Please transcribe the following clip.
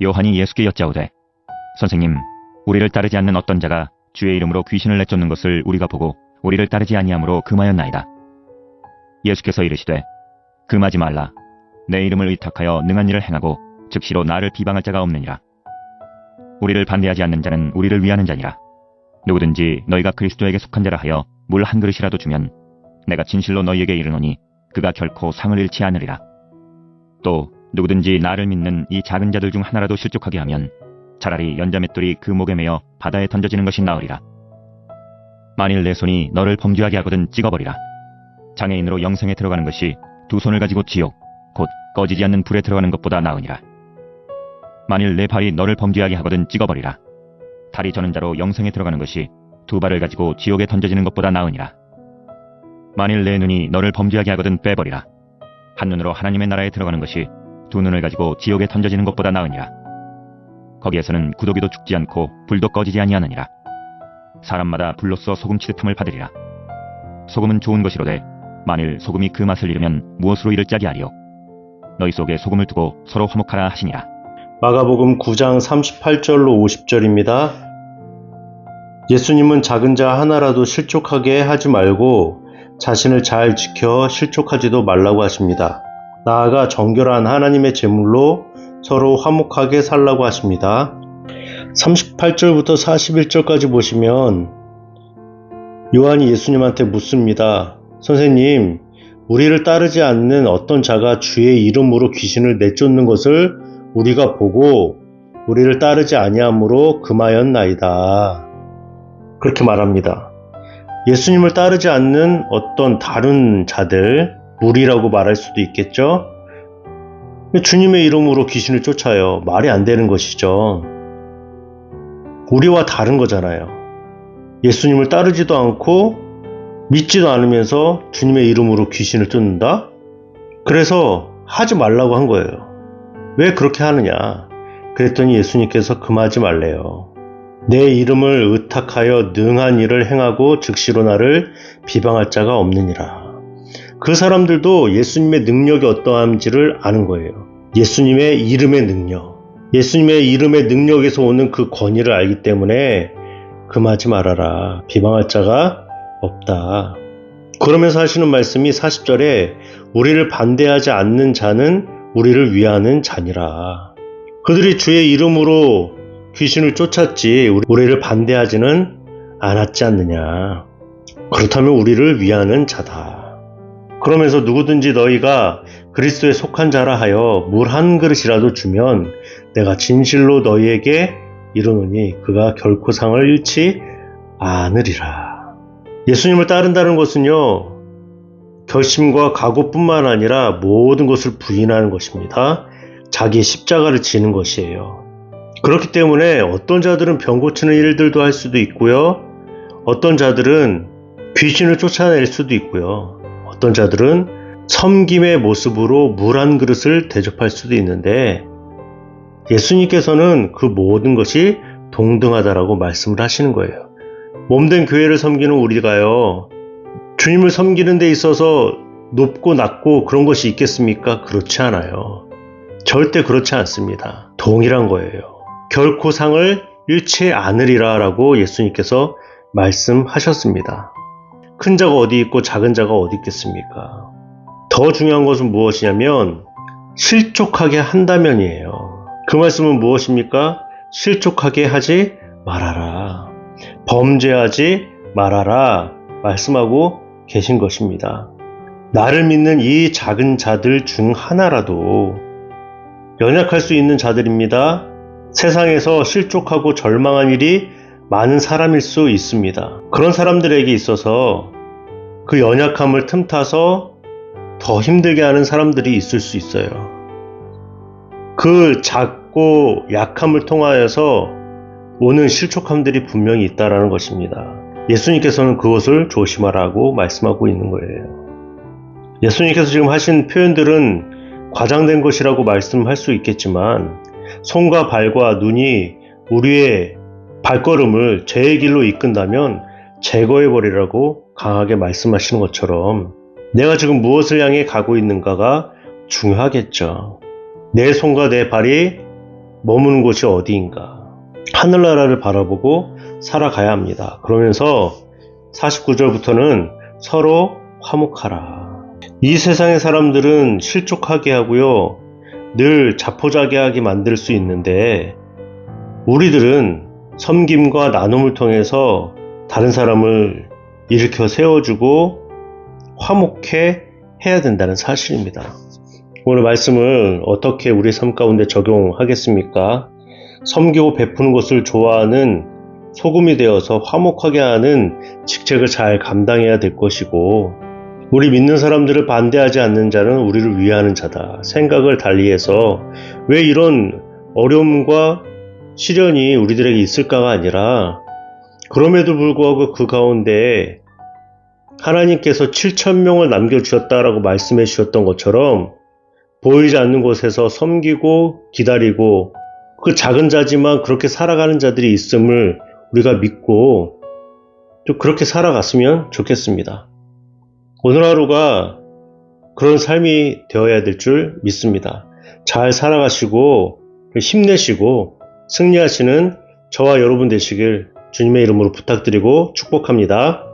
요한이 예수께 여짜오되 선생님, 우리를 따르지 않는 어떤 자가 주의 이름으로 귀신을 내쫓는 것을 우리가 보고 우리를 따르지 아니하므로 금하였나이다. 예수께서 이르시되 금하지 말라. 내 이름을 의탁하여 능한 일을 행하고 즉시로 나를 비방할 자가 없느니라. 우리를 반대하지 않는 자는 우리를 위하는 자니라. 누구든지 너희가 그리스도에게 속한 자라 하여 물 한 그릇이라도 주면 내가 진실로 너희에게 이르노니 그가 결코 상을 잃지 않으리라. 또 누구든지 나를 믿는 이 작은 자들 중 하나라도 실족하게 하면 차라리 연자맷돌이 그 목에 매어 바다에 던져지는 것이 나으리라. 만일 내 손이 너를 범죄하게 하거든 찍어버리라. 장애인으로 영생에 들어가는 것이 두 손을 가지고 지옥, 곧 꺼지지 않는 불에 들어가는 것보다 나으니라. 만일 내 발이 너를 범죄하게 하거든 찍어버리라. 다리 저는 자로 영생에 들어가는 것이 두 발을 가지고 지옥에 던져지는 것보다 나으니라. 만일 내 눈이 너를 범죄하게 하거든 빼버리라. 한 눈으로 하나님의 나라에 들어가는 것이 두 눈을 가지고 지옥에 던져지는 것보다 나으니라. 거기에서는 구더기도 죽지 않고 불도 꺼지지 아니하느니라. 사람마다 불로써 소금 취득함을 받으리라. 소금은 좋은 것이로되 만일 소금이 그 맛을 잃으면 무엇으로 이를 짜게 하리요. 너희 속에 소금을 두고 서로 화목하라 하시니라. 마가복음 9장 38절로 50절입니다. 예수님은 작은 자 하나라도 실족하게 하지 말고 자신을 잘 지켜 실족하지도 말라고 하십니다. 나아가 정결한 하나님의 제물로 서로 화목하게 살라고 하십니다. 38절부터 41절까지 보시면 요한이 예수님한테 묻습니다. 선생님, 우리를 따르지 않는 어떤 자가 주의 이름으로 귀신을 내쫓는 것을 우리가 보고 우리를 따르지 아니하므로 금하였나이다. 그렇게 말합니다. 예수님을 따르지 않는 어떤 다른 자들, 무리라고 말할 수도 있겠죠. 주님의 이름으로 귀신을 쫓아요. 말이 안 되는 것이죠. 우리와 다른 거잖아요. 예수님을 따르지도 않고 믿지도 않으면서 주님의 이름으로 귀신을 쫓는다? 그래서 하지 말라고 한 거예요. 왜 그렇게 하느냐? 그랬더니 예수님께서 금하지 말래요. 내 이름을 의탁하여 능한 일을 행하고 즉시로 나를 비방할 자가 없느니라. 그 사람들도 예수님의 능력이 어떠한지를 아는 거예요. 예수님의 이름의 능력. 예수님의 이름의 능력에서 오는 그 권위를 알기 때문에 금하지 말아라. 비방할 자가 없다. 그러면서 하시는 말씀이 40절에 우리를 반대하지 않는 자는 우리를 위하는 자니라. 그들이 주의 이름으로 귀신을 쫓았지 우리를 반대하지는 않았지 않느냐. 그렇다면 우리를 위하는 자다. 그러면서 누구든지 너희가 그리스도에 속한 자라 하여 물 한 그릇이라도 주면 내가 진실로 너희에게 이르노니 그가 결코 상을 잃지 않으리라. 예수님을 따른다는 것은요, 결심과 각오뿐만 아니라 모든 것을 부인하는 것입니다. 자기의 십자가를 지는 것이에요. 그렇기 때문에 어떤 자들은 병 고치는 일들도 할 수도 있고요. 어떤 자들은 귀신을 쫓아낼 수도 있고요. 어떤 자들은 섬김의 모습으로 물 한 그릇을 대접할 수도 있는데 예수님께서는 그 모든 것이 동등하다라고 말씀을 하시는 거예요. 몸된 교회를 섬기는 우리가요, 주님을 섬기는 데 있어서 높고 낮고 그런 것이 있겠습니까? 그렇지 않아요. 절대 그렇지 않습니다. 동일한 거예요. 결코 상을 잃지 않으리라 라고 예수님께서 말씀하셨습니다. 큰 자가 어디 있고 작은 자가 어디 있겠습니까? 더 중요한 것은 무엇이냐면 실족하게 한다면이에요. 그 말씀은 무엇입니까? 실족하게 하지 말아라. 범죄하지 말아라 말씀하고 계신 것입니다. 나를 믿는 이 작은 자들 중 하나라도 연약할 수 있는 자들입니다. 세상에서 실족하고 절망한 일이 많은 사람일 수 있습니다. 그런 사람들에게 있어서 그 연약함을 틈타서 더 힘들게 하는 사람들이 있을 수 있어요. 그 작고 약함을 통하여서 오는 실족함들이 분명히 있다는 것입니다. 예수님께서는 그것을 조심하라고 말씀하고 있는 거예요. 예수님께서 지금 하신 표현들은 과장된 것이라고 말씀할 수 있겠지만 손과 발과 눈이 우리의 발걸음을 죄의 길로 이끈다면 제거해버리라고 강하게 말씀하시는 것처럼 내가 지금 무엇을 향해 가고 있는가가 중요하겠죠. 내 손과 내 발이 머무는 곳이 어디인가? 하늘나라를 바라보고 살아가야 합니다. 그러면서 49절부터는 서로 화목하라. 이 세상의 사람들은 실족하게 하고요. 늘 자포자기하게 만들 수 있는데 우리들은 섬김과 나눔을 통해서 다른 사람을 일으켜 세워주고 화목해 해야 된다는 사실입니다. 오늘 말씀을 어떻게 우리 삶 가운데 적용하겠습니까? 섬기고 베푸는 것을 좋아하는 소금이 되어서 화목하게 하는 직책을 잘 감당해야 될 것이고, 우리 믿는 사람들을 반대하지 않는 자는 우리를 위하는 자다. 생각을 달리해서 왜 이런 어려움과 시련이 우리들에게 있을까가 아니라, 그럼에도 불구하고 그 가운데 하나님께서 7,000명을 남겨주셨다라고 말씀해 주셨던 것처럼 보이지 않는 곳에서 섬기고 기다리고 그 작은 자지만 그렇게 살아가는 자들이 있음을 우리가 믿고 또 그렇게 살아갔으면 좋겠습니다. 오늘 하루가 그런 삶이 되어야 될 줄 믿습니다. 잘 살아가시고 힘내시고 승리하시는 저와 여러분 되시길 주님의 이름으로 부탁드리고 축복합니다.